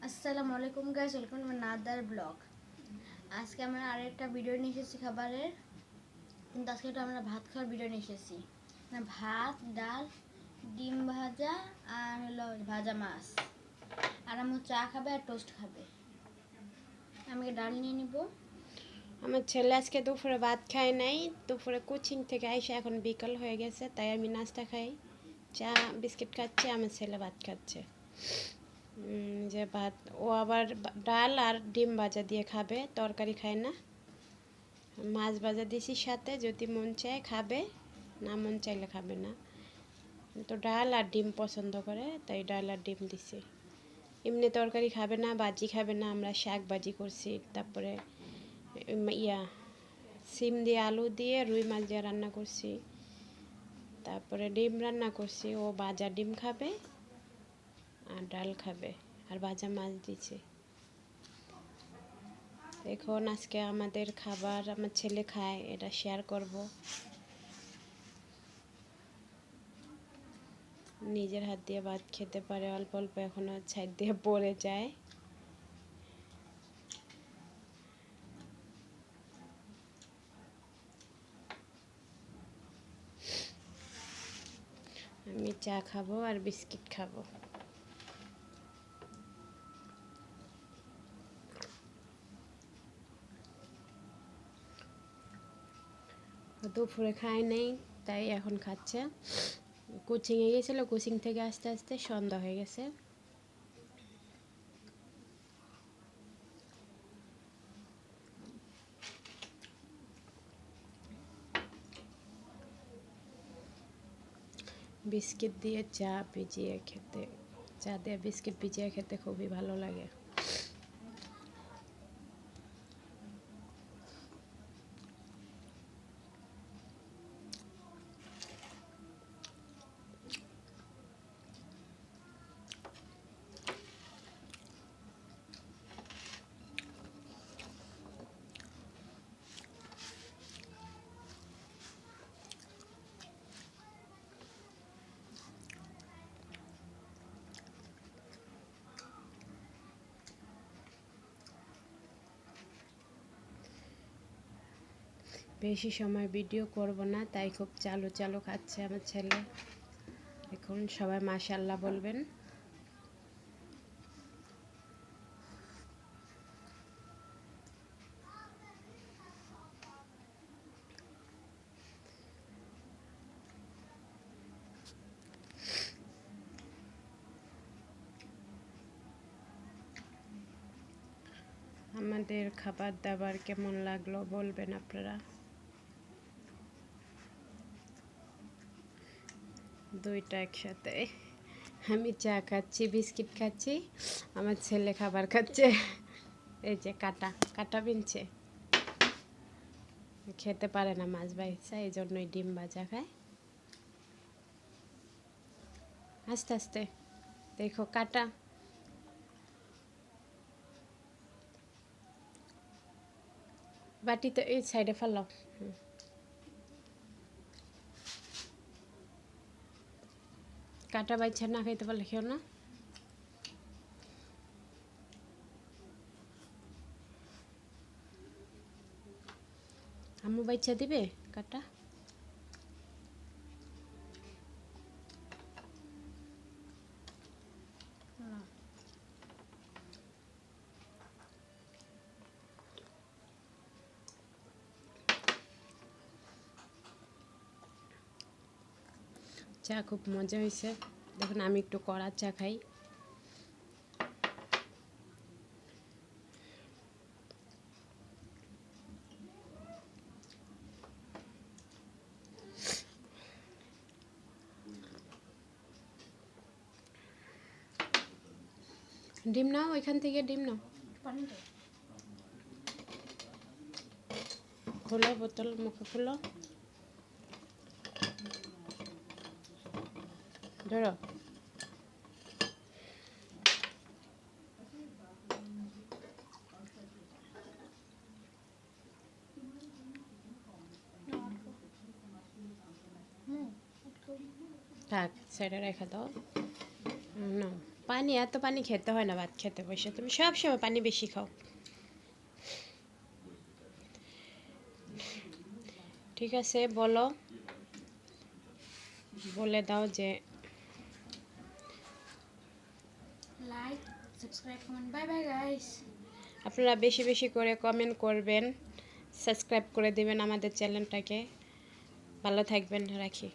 আসসালামু আলাইকুম guys, welcome to another blog. আজকে আমরা আরেকটা ভিডিও নিয়ে এসেছি খাবারের, কিন্তু আজকে একটু আমরা ভাত খাওয়ার ভিডিও নিয়ে এসেছি। ভাত, ডাল, ডিম ভাজা আর হলো ভাজা মাছ। আর আমার চা খাবে আর টোস্ট খাবে। আমি ডাল নিয়ে নিব। আমার ছেলে আজকে দুপুরে ভাত খায় নাই। দুপুরে কোচিং থেকে আইসা এখন বিকাল হয়ে গেছে, তাই আমি নাস্তা খাই, চা বিস্কিট খাচ্ছে, আমার ছেলে ভাত খাচ্ছে। যে ভাত ও আবার ডাল আর ডিম ভাজা দিয়ে খাবে, তরকারি খায় না। মাছ ভাজা দিছি সাথে, যদি মন চায় খাবে, না মন চাইলে খাবে না। তো ডাল আর ডিম পছন্দ করে, তাই ডাল আর ডিম দিছি। এমনি তরকারি খাবে না, ভাজি খাবে না। আমরা শাক ভাজি করছি, তারপরে সিম দিয়ে আলু দিয়ে রুই মাছ দিয়ে রান্না করছি, তারপরে ডিম রান্না করছি। ও ভাজা ডিম খাবে আর ডাল খাবে আর ভাজা মাছ দিছি। এখন আজকে আমাদের খাবার আমার ছেলে খায়, এটা শেয়ার করব। নিজের হাত দিয়ে ভাত খেতে পারে অল্প অল্প, এখনো ছাইড দিয়ে পড়ে যায়। আমি চা খাবো আর বিস্কিট খাবো। দুপুরে খায় নাই, তাই এখন খাচ্ছে। কোচিংয়ে গেছিলো, কোচিং থেকে আস্তে আস্তে সন্ধ্যা হয়ে গেছে। বিস্কিট দিয়ে চা ভিজিয়ে খেতে, চা দিয়ে বিস্কিট ভিজিয়ে খেতে খুবই ভালো লাগে। বেশি সময় ভিডিও করব না, তাই খুব চালু চালু খাচ্ছে আমার ছেলে। এখন সবাই মাশাআল্লাহ বলবেন। আমাদের খাবার দাবার কেমন লাগলো বলবেন আপনারা। দুইটা একসাথে, আমি চা খাচ্ছি, বিস্কিট খাচ্ছি, আমার ছেলে খাবার খাচ্ছে। এই যে কাটা কাটা বিনছে, খেতে পারে না মাছ ভাজা, এই জন্যই ডিম ভাজা খায়। আস্তে আস্তে দেখো কাটা। বাটিতে এই সাইডে ফেলো। কাটা বাইছা না খাইতে পারলে খেও না। আম্মু বাইছা দিবে কাটা। চা খুব মজা হয়েছে। দেখুন আমি একটু কড়া চা খাই। ডিম নাও, ওইখান থেকে ডিম নাও। খোলো বোতল, মুখে খোলো, ধরো। থাক, সাইডে রেখে দাও। নাও। পানি এত পানি খেতে হয় না ভাত খেতে বসে, তুমি সব সময় পানি বেশি খাও। ঠিক আছে, বলো, বলে দাও যে like, subscribe, comment, bye bye guys. আপনারা বেশি বেশি করে কমেন্ট করবেন, সাবস্ক্রাইব করে দিবেন আমাদের চ্যানেলটাকে। ভালো থাকবেন, রাখি।